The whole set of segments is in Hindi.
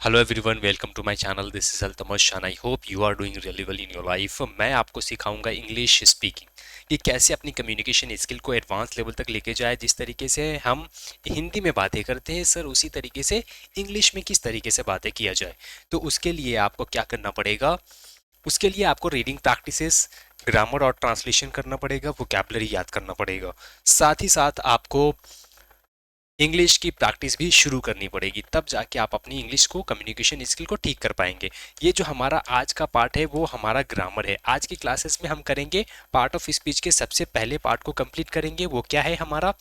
Hello everyone, welcome to my channel. This is Altamash Khan. I hope you are doing really well in your life. मैं आपको सिखाऊंगा इंग्लिश स्पीकिंग, कि कैसे अपनी कम्युनिकेशन स्किल को एडवांस लेवल तक लेके जाए। जिस तरीके से हम हिंदी में बातें करते हैं सर, उसी तरीके से इंग्लिश में किस तरीके से बातें किया जाए। तो उसके लिए आपको क्या करना पड़ेगा? उसके लिए आपको रीडिंग प्रैक्टिसेस, ग्रामर और ट्रांसलेशन करना पड़ेगा, वोकैबुलरी याद करना पड़ेगा। साथ ही साथ आपको इंग्लिश की प्रैक्टिस भी शुरू करनी पड़ेगी, तब जाके आप अपनी इंग्लिश को, कम्युनिकेशन स्किल को ठीक कर पाएंगे। ये जो हमारा आज का पार्ट है वो हमारा ग्रामर है। आज की क्लासेस में हम करेंगे पार्ट ऑफ स्पीच के सबसे पहले पार्ट को कंप्लीट करेंगे। वो क्या है हमारा?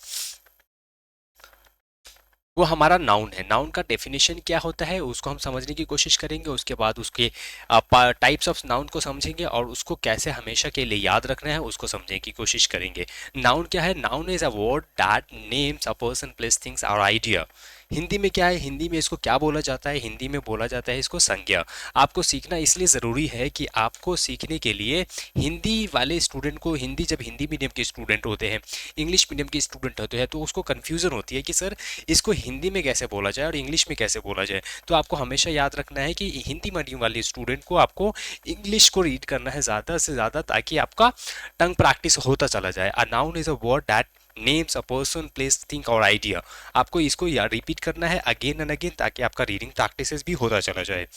वो हमारा नाउन है। नाउन का डेफिनेशन क्या होता है उसको हम समझने की कोशिश करेंगे। उसके बाद उसके टाइप्स ऑफ नाउन को समझेंगे और उसको कैसे हमेशा के लिए याद रखना है उसको समझने की कोशिश करेंगे। नाउन क्या है? Noun is a word that names a person, place, things और आइडिया। हिंदी में क्या है? हिंदी में इसको क्या बोला जाता है? हिंदी में बोला जाता है इसको संज्ञा। आपको सीखना इसलिए ज़रूरी है कि आपको सीखने के लिए हिंदी वाले स्टूडेंट को, हिंदी जब हिंदी मीडियम के स्टूडेंट होते हैं, इंग्लिश मीडियम के स्टूडेंट होते हैं, तो उसको कन्फ्यूज़न होती है कि सर इसको हिंदी में कैसे बोला जाए और इंग्लिश में कैसे बोला जाए। तो आपको हमेशा याद रखना है कि हिंदी मीडियम वाले स्टूडेंट को आपको इंग्लिश को रीड करना है ज़्यादा से ज़्यादा, ताकि आपका टंग प्रैक्टिस होता चला जाए। A noun is a word that names a person, place, thing और आइडिया। आपको इसको या रिपीट करना है अगेन एंड अगेन, ताकि आपका रीडिंग प्रैक्टिस भी होता चला जाए।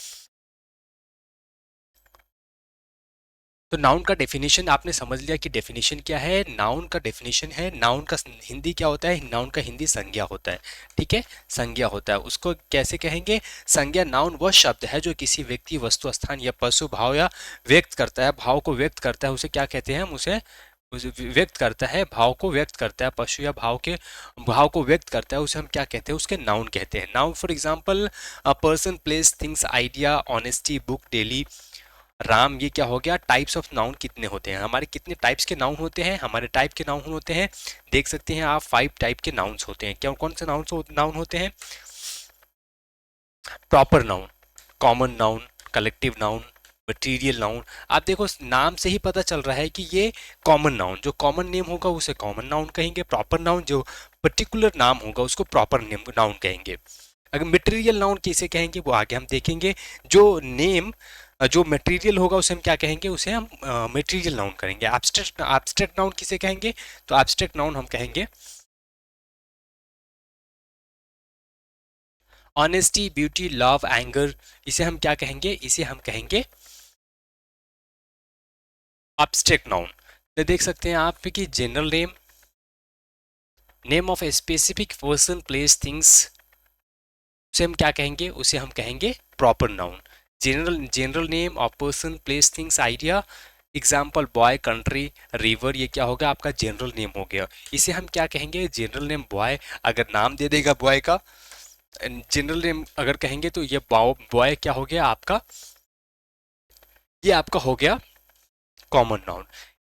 तो नाउन का डेफिनेशन आपने समझ लिया कि डेफिनेशन क्या है। नाउन का डेफिनेशन है, नाउन का हिंदी क्या होता है? नाउन का हिंदी संज्ञा होता है। ठीक है, संज्ञा होता है। उसको कैसे कहेंगे? संज्ञा नाउन वह शब्द है जो किसी व्यक्ति, वस्तु, स्थान या पशु भाव या व्यक्त करता है, भाव को व्यक्त करता है। उसे क्या कहते हैं? हम उसे व्यक्त करता है, भाव को व्यक्त करता है, पशु या भाव के भाव को व्यक्त करता है, उसे हम क्या कहते हैं? उसके नाउन कहते हैं। Noun for example a person, place, things, idea, honesty, book, daily, Ram. ये क्या हो गया? टाइप्स ऑफ नाउन कितने होते हैं हमारे? कितने टाइप्स के नाउन होते हैं हमारे? टाइप के नाउन होते हैं, देख सकते हैं आप, 5 टाइप के नाउन्स होते हैं। क्या कौन से नाउन होते हैं? Proper noun, common noun, collective noun, material noun. आप देखो नाम से ही पता चल रहा है कि ये कॉमन नाउन, जो कॉमन नेम होगा उसे कॉमन नाउन कहेंगे। प्रॉपर नाउन जो पर्टिकुलर नाम होगा उसको प्रॉपर नेम नाउन कहेंगे। अगर मटेरियल नाउन किसे कहेंगे वो आगे हम देखेंगे। जो नेम, जो मटेरियल होगा उसे हम क्या कहेंगे? उसे हम मटेरियल नाउन करेंगे। एब्स्ट्रैक्ट नाउन किसे कहेंगे? तो एब्स्ट्रैक्ट नाउन हम कहेंगे ऑनेस्टी, ब्यूटी, लव, एंगर। इसे हम क्या कहेंगे? इसे हम कहेंगे एब्स्ट्रैक्ट नाउन। तो देख सकते हैं आप कि general name, name of a specific person, place, things, उसे हम क्या कहेंगे? उसे हम कहेंगे proper noun. General name of person, place, things, idea. Example boy, country, river. ये क्या होगा? आपका जनरल नेम हो गया। इसे हम क्या कहेंगे? General name boy. अगर नाम दे देगा बॉय का, जनरल नेम अगर कहेंगे तो ये बॉय क्या हो गया आपका? ये आपका हो गया कॉमन नाउन।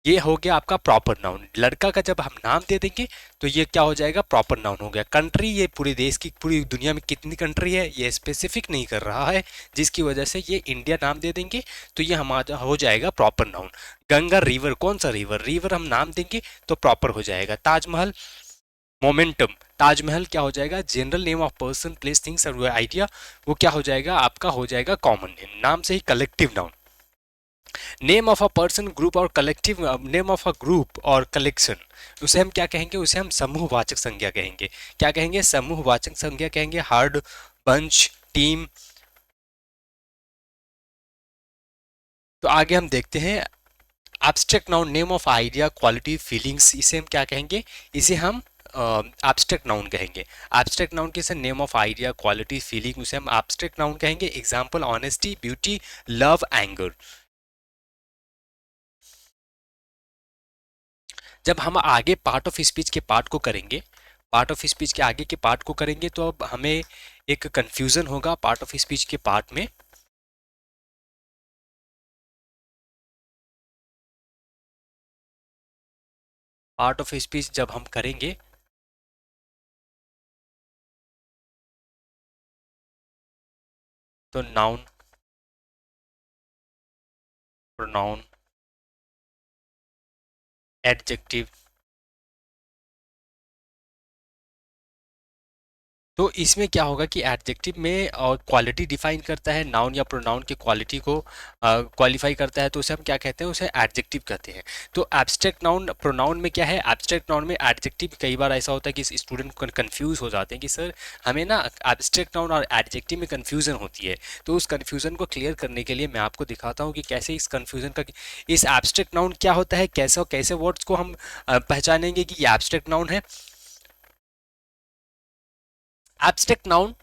ये हो गया आपका प्रॉपर नाउन। लड़का का जब हम नाम दे देंगे तो ये क्या हो जाएगा? प्रॉपर नाउन हो गया। कंट्री, ये पूरे देश की, पूरी दुनिया में कितनी कंट्री है ये स्पेसिफिक नहीं कर रहा है, जिसकी वजह से ये इंडिया नाम दे देंगे तो ये हमारा हो जाएगा प्रॉपर नाउन। गंगा, रिवर, कौन सा रिवर? रिवर हम नाम देंगे तो प्रॉपर हो जाएगा। ताजमहल, मोमेंटम, ताजमहल क्या हो जाएगा? General name of person, place, things और आइडिया। वो क्या हो जाएगा? आपका हो जाएगा कॉमन नेम। नाम से ही collective noun. Name of a person, group और collective, name of a group और कलेक्शन, उसे हम क्या कहेंगे? उसे हम समूहवाचक संज्ञा कहेंगे। क्या कहेंगे? समूहवाचक संज्ञा कहेंगे। Heard, bunch, team. तो आगे हम देखते हैं abstract noun, name of idea, quality, feelings. इसे हम क्या कहेंगे? इसे हम एब्स्ट्रैक्ट नाउन कहेंगे। एब्स्ट्रैक्ट नाउन किसे? Name of idea, quality, feeling, उसे हम एब्स्ट्रैक्ट नाउन कहेंगे। Example honesty, beauty, love, anger. जब हम आगे पार्ट ऑफ स्पीच के पार्ट को करेंगे, पार्ट ऑफ स्पीच के आगे के पार्ट को करेंगे, तो अब हमें एक कंफ्यूजन होगा पार्ट ऑफ स्पीच के पार्ट में। पार्ट ऑफ स्पीच जब हम करेंगे तो नाउन, प्रोनाउन, एडजेक्टिव। तो इसमें क्या होगा कि एडजेक्टिव में और क्वालिटी डिफाइन करता है, नाउन या प्रोनाउन के क्वालिटी को क्वालिफाई करता है, तो उसे हम क्या कहते हैं, उसे एडजेक्टिव कहते हैं। तो एब्स्ट्रैक्ट नाउन प्रोनाउन में क्या है, एब्स्ट्रैक्ट नाउन में एडजेक्टिव, कई बार ऐसा होता है कि स्टूडेंट कंफ्यूज हो जाते हैं कि सर हमें ना एब्स्ट्रैक्ट नाउन और एडजेक्टिव में कंफ्यूजन होती है। तो उस कंफ्यूजन को क्लियर करने के लिए मैं आपको दिखाता हूँ कि कैसे इस कंफ्यूजन का, इस एब्स्ट्रैक्ट नाउन क्या होता है, कैसे कैसे वर्ड्स को हम पहचानेंगे कि ये एब्स्ट्रैक्ट नाउन है। एब्स्ट्रैक्ट नाउन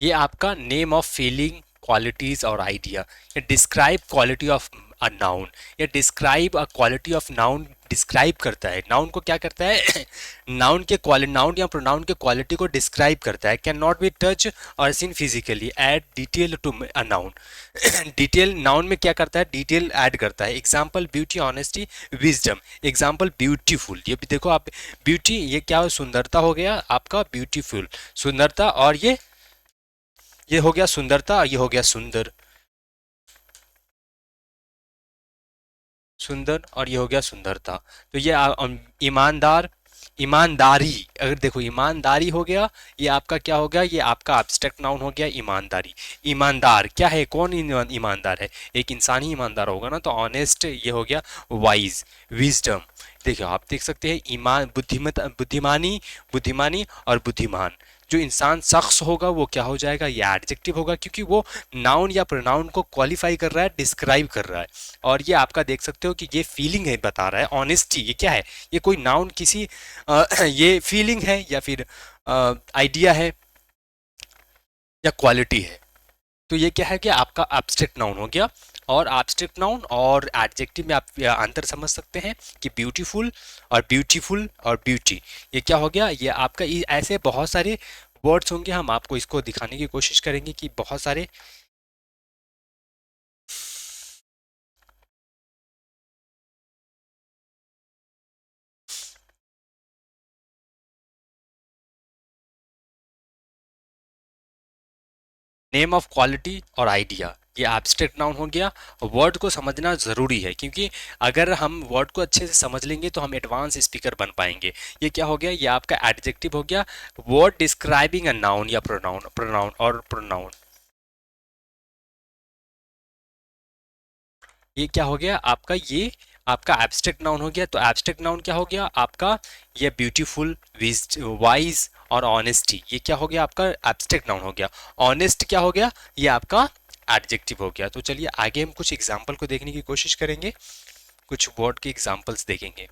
ये आपका नेम ऑफ फीलिंग, क्वालिटीज और आइडिया, या describe quality of a noun, या describe a quality of noun, describe करता है नाउन को, क्या करता है नाउन के क्वालिटी, नाउन या प्रोनाउन के क्वालिटी को डिस्क्राइब करता है। कैन नॉट बी टच और seen physically, add detail to a noun. Detail noun में क्या करता है, डिटेल ऐड करता है। Example beauty, honesty, wisdom. Example beautiful, ये भी देखो आप, ब्यूटी ये क्या हो, सुंदरता हो गया आपका, ब्यूटीफुल सुंदरता, और ये हो गया सुंदरता, ये हो गया सुंदर, सुंदर, और ये हो गया सुंदरता। तो ये ईमानदार, ईमानदारी, अगर देखो ईमानदारी हो गया, ये आपका क्या हो गया, ये आपका एब्स्ट्रैक्ट नाउन हो गया ईमानदारी। ईमानदार क्या है, कौन ईमानदार है, एक इंसान ही ईमानदार होगा ना। तो ऑनेस्ट ये हो गया वाइज, विजडम। देखिए आप देख सकते हैं ईमान, बुद्धिमत, बुद्धिमानी, बुद्धिमानी और बुद्धिमान। जो इंसान शख्स होगा वो क्या हो जाएगा, ये एडजेक्टिव होगा, क्योंकि वो नाउन या प्रोनाउन को क्वालिफाई कर रहा है, डिस्क्राइब कर रहा है। और ये आपका देख सकते हो कि ये फीलिंग है, बता रहा है। ऑनेस्टी ये क्या है, ये कोई नाउन किसी ये फीलिंग है या फिर आइडिया है या क्वालिटी है। तो ये क्या है कि आपका एब्स्ट्रैक्ट नाउन हो गया। और एब्स्ट्रैक्ट नाउन और एडजेक्टिव में आप अंतर समझ सकते हैं कि ब्यूटीफुल और ब्यूटी, ये क्या हो गया, ये आपका ऐसे बहुत सारे वर्ड्स होंगे, हम आपको इसको दिखाने की कोशिश करेंगे कि बहुत सारे। नेम ऑफ क्वालिटी और आइडिया, ये एब्स्ट्रैक्ट नाउन हो गया। वर्ड को समझना ज़रूरी है, क्योंकि अगर हम वर्ड को अच्छे से समझ लेंगे तो हम एडवांस स्पीकर बन पाएंगे। ये क्या हो गया, ये आपका एडजेक्टिव हो गया, वर्ड डिस्क्राइबिंग अ नाउन या प्रोनाउन, प्रोनाउन। ये क्या हो गया आपका, ये आपका एब्स्ट्रैक्ट नाउन हो गया। तो एब्स्ट्रैक्ट नाउन क्या हो गया आपका, ये ब्यूटीफुल, वाइज और ऑनेस्टी, ये क्या हो गया आपका एब्स्ट्रैक्ट नाउन हो गया। ऑनेस्ट क्या हो गया, ये आपका एडजेक्टिव हो गया। तो चलिए आगे हम कुछ एग्जाम्पल को देखने की कोशिश करेंगे, कुछ वर्ड के एग्जाम्पल्स देखेंगे।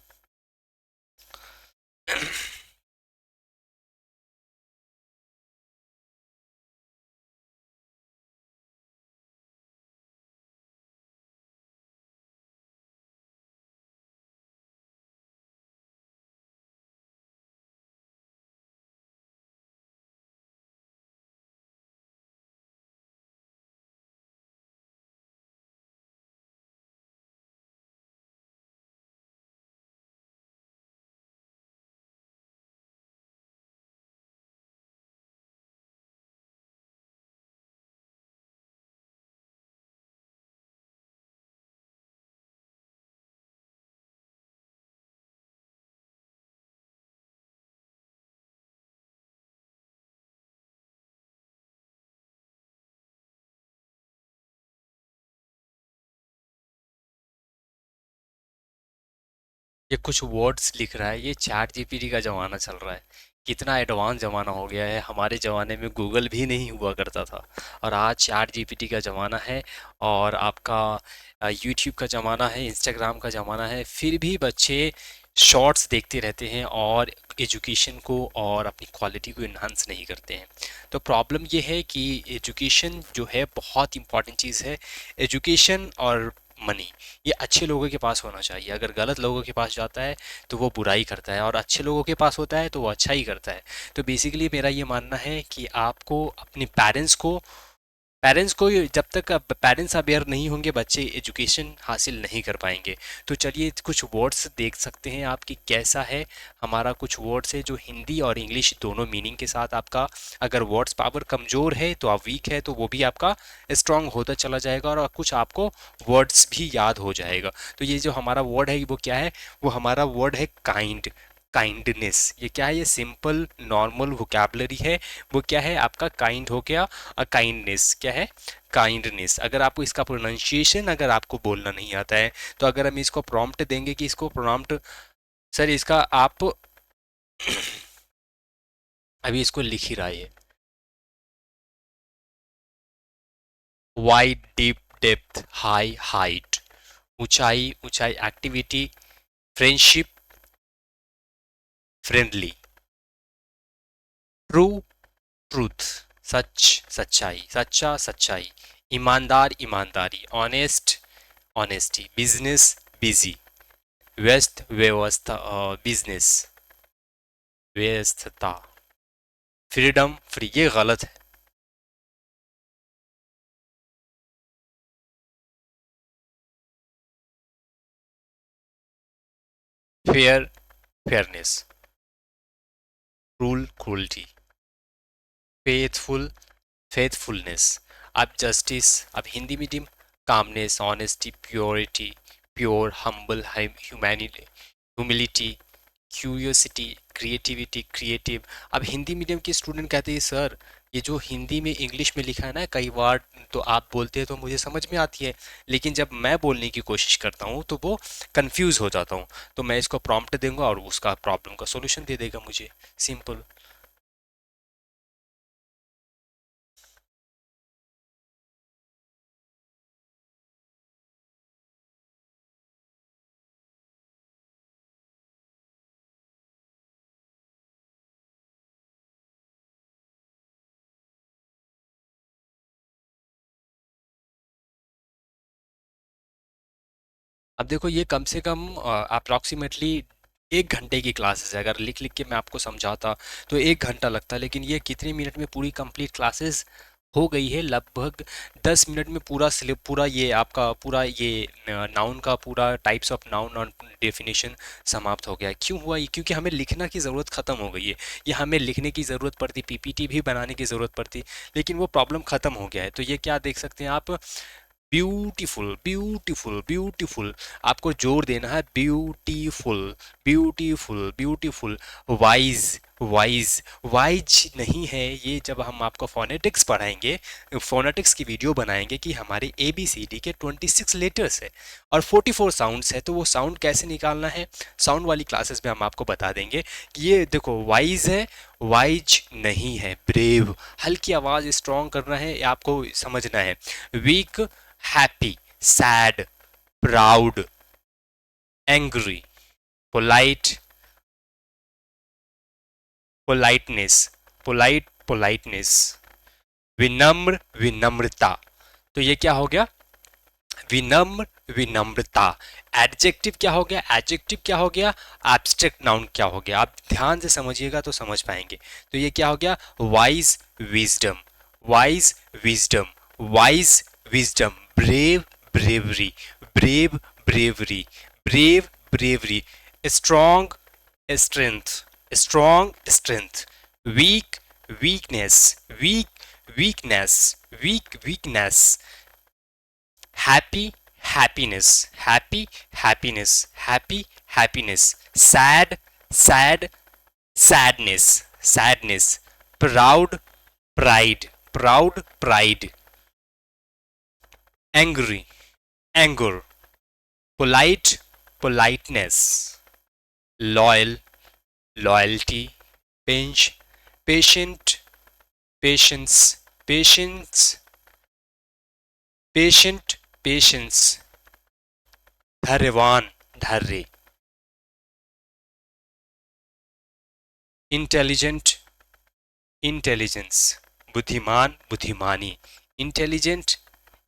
ये कुछ वर्ड्स लिख रहा है, ये चैट जीपीटी का ज़माना चल रहा है। कितना एडवांस ज़माना हो गया है, हमारे ज़माने में गूगल भी नहीं हुआ करता था, और आज चैट जीपीटी का ज़माना है, और आपका यूट्यूब का ज़माना है, इंस्टाग्राम का ज़माना है, फिर भी बच्चे शॉर्ट्स देखते रहते हैं और एजुकेशन को और अपनी क्वालिटी को इन्हांस नहीं करते हैं। तो प्रॉब्लम ये है कि एजुकेशन जो है बहुत इंपॉर्टेंट चीज़ है। एजुकेशन और मनी ये अच्छे लोगों के पास होना चाहिए, अगर गलत लोगों के पास जाता है तो वो बुराई करता है, और अच्छे लोगों के पास होता है तो वो अच्छा ही करता है। तो बेसिकली मेरा ये मानना है कि आपको अपने पेरेंट्स को, पेरेंट्स को जब तक पेरेंट्स अवेयर नहीं होंगे बच्चे एजुकेशन हासिल नहीं कर पाएंगे। तो चलिए कुछ वर्ड्स देख सकते हैं आप कि कैसा है हमारा। कुछ वर्ड्स है जो हिंदी और इंग्लिश दोनों मीनिंग के साथ आपका, अगर वर्ड्स पावर कमज़ोर है तो आप वीक है तो वो भी आपका स्ट्रांग होता चला जाएगा और कुछ आपको वर्ड्स भी याद हो जाएगा। तो ये जो हमारा वर्ड है वो क्या है, वो हमारा वर्ड है काइंड, काइंडनेस। ये क्या है, ये सिंपल नॉर्मल वोकैबलरी है। वो क्या है आपका काइंड हो गया, काइंडनेस क्या है, काइंडनेस। अगर आपको इसका प्रोनाउंसिएशन अगर आपको बोलना नहीं आता है तो अगर हम इसको प्रॉम्प्ट देंगे कि इसको प्रॉम्प्ट, सर इसका आप अभी इसको लिख ही रहा है, wide deep depth high height, ऊंचाई ऊंचाई, activity friendship friendly, true truth सच सच्चाई, सच्चा सच्चाई, ईमानदार ईमानदारी, ऑनेस्ट ऑनेस्टी, बिजनेस बिजी, व्यस्त व्यवस्था बिजनेस व्यस्तता, फ्रीडम फ्री, ये गलत है। Fair fairness, cruel cruelty, faithful faithfulness, अब जस्टिस, अब Hindi medium calmness honesty purity, pure humble humanity humility, curiosity creativity creative. अब हिंदी मीडियम के स्टूडेंट कहते हैं सर ये जो हिंदी में इंग्लिश में लिखा है ना कई बार तो आप बोलते हैं तो मुझे समझ में आती है, लेकिन जब मैं बोलने की कोशिश करता हूँ तो वो कंफ्यूज हो जाता हूँ। तो मैं इसको प्रॉम्प्ट दूंगा और उसका प्रॉब्लम का सोल्यूशन दे देगा मुझे, सिंपल। अब देखो ये कम से कम अप्रॉक्सीमेटली 1 घंटे की क्लासेस है। अगर लिख लिख के मैं आपको समझाता तो 1 घंटा लगता, लेकिन ये कितने मिनट में पूरी कंप्लीट क्लासेस हो गई है, लगभग 10 मिनट में पूरा स्लिप, पूरा ये आपका पूरा ये नाउन का पूरा टाइप्स ऑफ नाउन और डेफिनेशन समाप्त हो गया है। क्यों हुआ ये, क्योंकि हमें लिखना की ज़रूरत ख़त्म हो गई है। ये हमें लिखने की ज़रूरत पड़ती, पीपीटी भी बनाने की ज़रूरत पड़ती, लेकिन वो प्रॉब्लम ख़त्म हो गया है। तो ये क्या देख सकते हैं आप, ब्यूटीफुल ब्यूटीफुल ब्यूटीफुल, आपको जोर देना है, beautiful beautiful beautiful. Wise wise wise नहीं है ये, जब हम आपको फोनेटिक्स पढ़ाएंगे, फोनेटिक्स की वीडियो बनाएंगे कि हमारे ए बी सी डी के 26 लेटर्स है और 44 साउंड्स है, तो वो साउंड कैसे निकालना है साउंड वाली क्लासेस में हम आपको बता देंगे कि ये देखो वाइज है, वाइज नहीं है, ब्रेव, हल्की आवाज़ स्ट्रॉन्ग करना है, ये आपको समझना है। Weak happy, sad, proud, angry, polite, politeness, politeness, विनम्र विनम्रता। तो ये क्या हो गया, विनम्र विनम्रता। एडजेक्टिव क्या हो गया, एडजेक्टिव क्या हो गया, एब्स्ट्रैक्ट नाउन क्या हो गया। आप ध्यान से समझिएगा तो समझ पाएंगे। तो ये क्या हो गया, wise wisdom, wise wisdom, wise wisdom, brave bravery, brave bravery, brave bravery, strong strength, strong strength, weak weakness, weak weakness, weak weakness, happy happiness, happy happiness, happy happiness, sad sad sadness, sadness, proud pride, proud pride, angry anger, polite politeness, loyal loyalty, patient patience, patience, patient patience, धैर्यवान धैर्य, इंटेलिजेंट इंटेलिजेंस, बुद्धिमान बुद्धिमानी, intelligent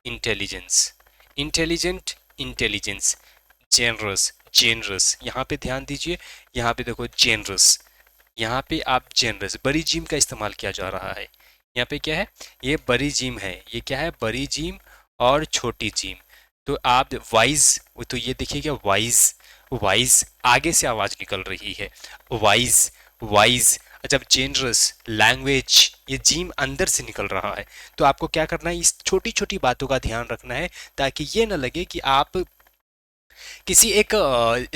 intelligence, intelligent intelligence, generous generous. यहाँ पे ध्यान दीजिए, यहाँ पे देखो जेनरस, यहाँ पे आप जेनरस बड़ी जिम का इस्तेमाल किया जा रहा है, यहाँ पे क्या है, ये बड़ी जिम है, ये क्या है, बड़ी जिम और छोटी जिम। तो आप वाइज, तो ये देखिए क्या, वाइज, वाइज आगे से आवाज निकल रही है, वाइज, वाइज। जब जेनरस, लैंग्वेज, ये जिम अंदर से निकल रहा है। तो आपको क्या करना है, इस छोटी छोटी बातों का ध्यान रखना है, ताकि ये ना लगे कि आप किसी एक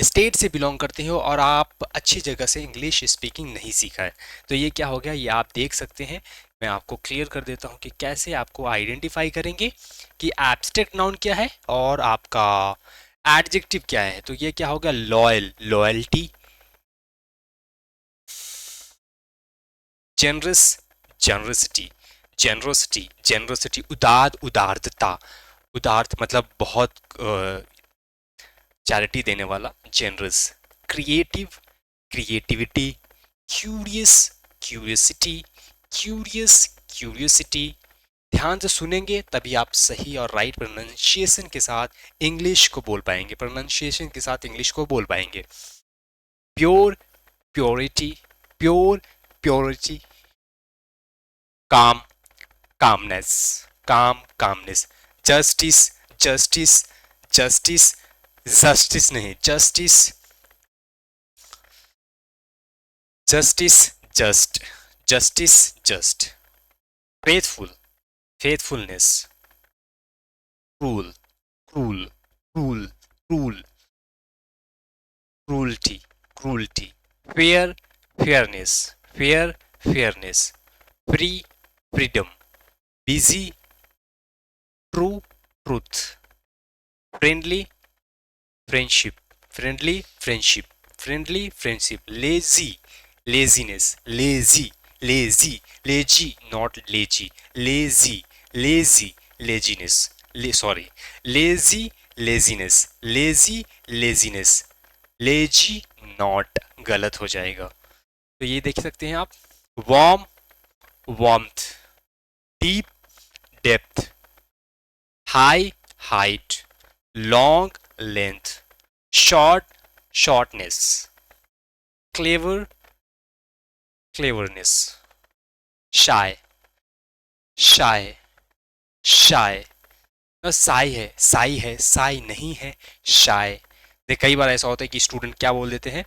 स्टेट से बिलोंग करते हो और आप अच्छी जगह से इंग्लिश स्पीकिंग नहीं सीखा है। तो ये क्या हो गया, ये आप देख सकते हैं। मैं आपको क्लियर कर देता हूँ कि कैसे आपको आइडेंटिफाई करेंगे कि एब्स्ट्रैक्ट नाउन क्या है और आपका एडजेक्टिव क्या है। तो ये क्या हो गया, loyal, loyalty, generous, generosity, generosity, generosity, उदार, उदारता, उदार्थ मतलब बहुत चैरिटी देने वाला, generous, creative, creativity, curious, curiosity, curious, curiosity. ध्यान से सुनेंगे तभी आप सही और राइट प्रोनाउंसिएशन के साथ इंग्लिश को बोल पाएंगे, प्रोनाउंसिएशन के साथ इंग्लिश को बोल पाएंगे। Pure, purity, pure, purity, calm, calmness, calm, calmness, justice, justice, justice, justice नहीं, justice, justice, just, justice, just, faithful, faithfulness, cruel, cruel, cruel, cruel, cruelty, cruelty, fair, fairness, fair, fairness, free, freedom, busy, true, truth, friendly, friendship, friendly, friendship, friendly, friendship, lazy, laziness, lazy, lazy, lazy, not lazy, lazy, lazy, laziness, ले sorry, lazy, laziness, lazy, laziness, lazy, not, गलत हो जाएगा। तो ये देख सकते हैं आप, warm, warmth, deep, depth, high, height, long, length, short, shortness, clever, cleverness, shy, shy, shy, shy है, साई है, साई नहीं है, शाय। देख कई बार ऐसा होता है कि स्टूडेंट क्या बोल देते हैं,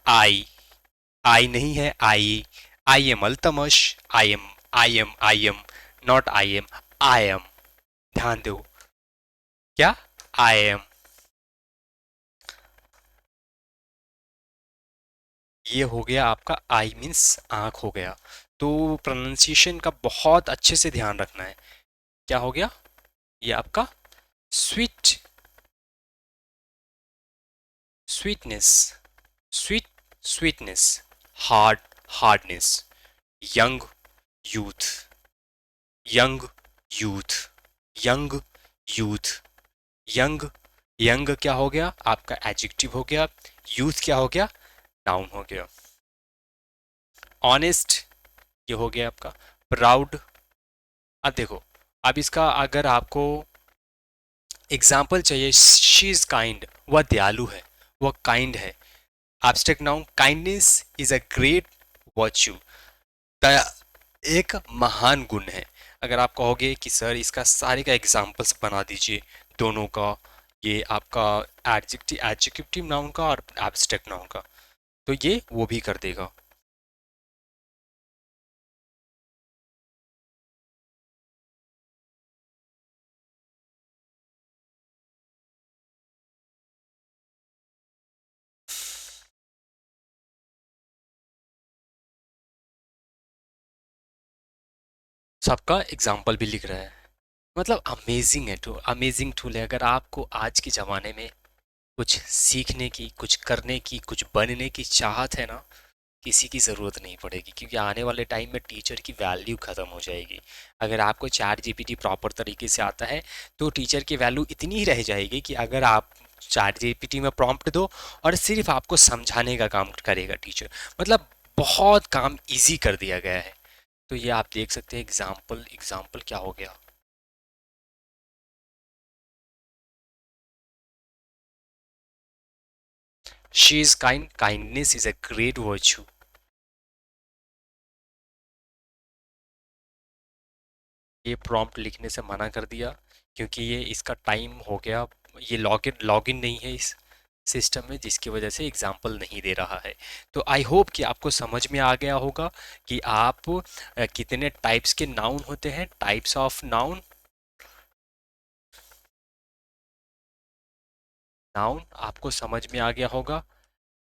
आई, आई नहीं है, I am Altamash, I am, not I am, ध्यान दो, क्या, आई एम, ये हो गया आपका, आई मीन्स आंख हो गया। तो प्रोनाउंसिएशन का बहुत अच्छे से ध्यान रखना है। क्या हो गया, ये आपका sweet, sweetness, sweet, sweetness, hard, hardness, young, youth, young, youth, young, youth, young, young क्या हो गया आपका, एडजेक्टिव हो गया। यूथ क्या हो गया, नाउन हो गया। ऑनेस्ट, ये हो गया आपका। प्राउड, अब देखो, अब इसका अगर आपको एग्जाम्पल चाहिए, शी इज काइंड, वह दयालु है, वह काइंड है। Abstract noun, kindness is a great virtue, दया एक महान गुण है। अगर आप कहोगे कि सर इसका सारे का एग्जाम्पल्स बना दीजिए दोनों का, ये आपका एडजेक्टिव नाउन का और एब्स्ट्रैक्ट नाउन का, तो ये वो भी कर देगा। सबका एग्जाम्पल भी लिख रहा है, मतलब अमेजिंग है, तो अमेजिंग टूल है। अगर आपको आज के ज़माने में कुछ सीखने की, कुछ करने की, कुछ बनने की चाहत है ना, किसी की ज़रूरत नहीं पड़ेगी, क्योंकि आने वाले टाइम में टीचर की वैल्यू ख़त्म हो जाएगी। अगर आपको चैट जीपीटी प्रॉपर तरीके से आता है तो टीचर की वैल्यू इतनी ही रह जाएगी कि अगर आप चैट जीपीटी में प्रॉम्प्ट दो और सिर्फ आपको समझाने का काम करेगा टीचर, मतलब बहुत काम इजी कर दिया गया है। तो ये आप देख सकते हैं, एग्जाम्पल, एग्जाम्पल क्या हो गया, she is kind, kindness is a great virtue. ये प्रॉम्प्ट लिखने से मना कर दिया क्योंकि ये इसका टाइम हो गया, ये लॉगिन नहीं है इस सिस्टम में, जिसकी वजह से एग्जाम्पल नहीं दे रहा है। तो आई होप कि आपको समझ में आ गया होगा कि आप कितने टाइप्स के नाउन होते हैं, टाइप्स ऑफ नाउन। नाउन आपको समझ में आ गया होगा,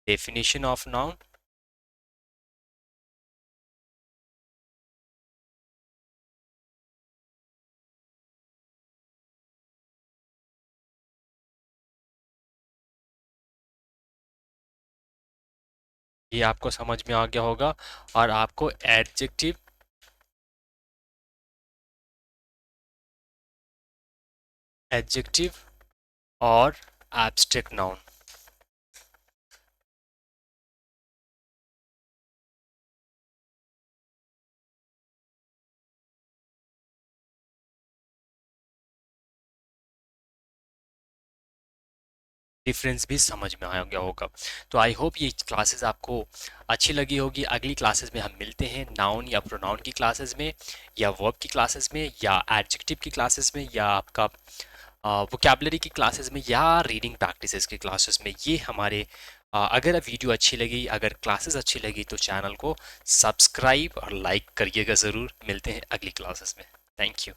डेफिनेशन ऑफ नाउन। ये आपको समझ में आ गया होगा। और आपको एडजेक्टिव, एडजेक्टिव और एब्स्ट्रैक्ट नाउन, डिफरेंस भी समझ में आ गया होगा। तो आई होप ये क्लासेस आपको अच्छी लगी होगी। अगली क्लासेस में हम मिलते हैं नाउन या प्रोनाउन की क्लासेस में, या वर्ब की क्लासेस में, या एडजेक्टिव की क्लासेस में, या आपका वोकैबुलरी की क्लासेस में, या रीडिंग प्रैक्टिसेस की क्लासेस में। ये हमारे अगर वीडियो अच्छी लगी, अगर क्लासेस अच्छी लगी, तो चैनल को सब्सक्राइब और लाइक करिएगा ज़रूर। मिलते हैं अगली क्लासेस में। Thank you.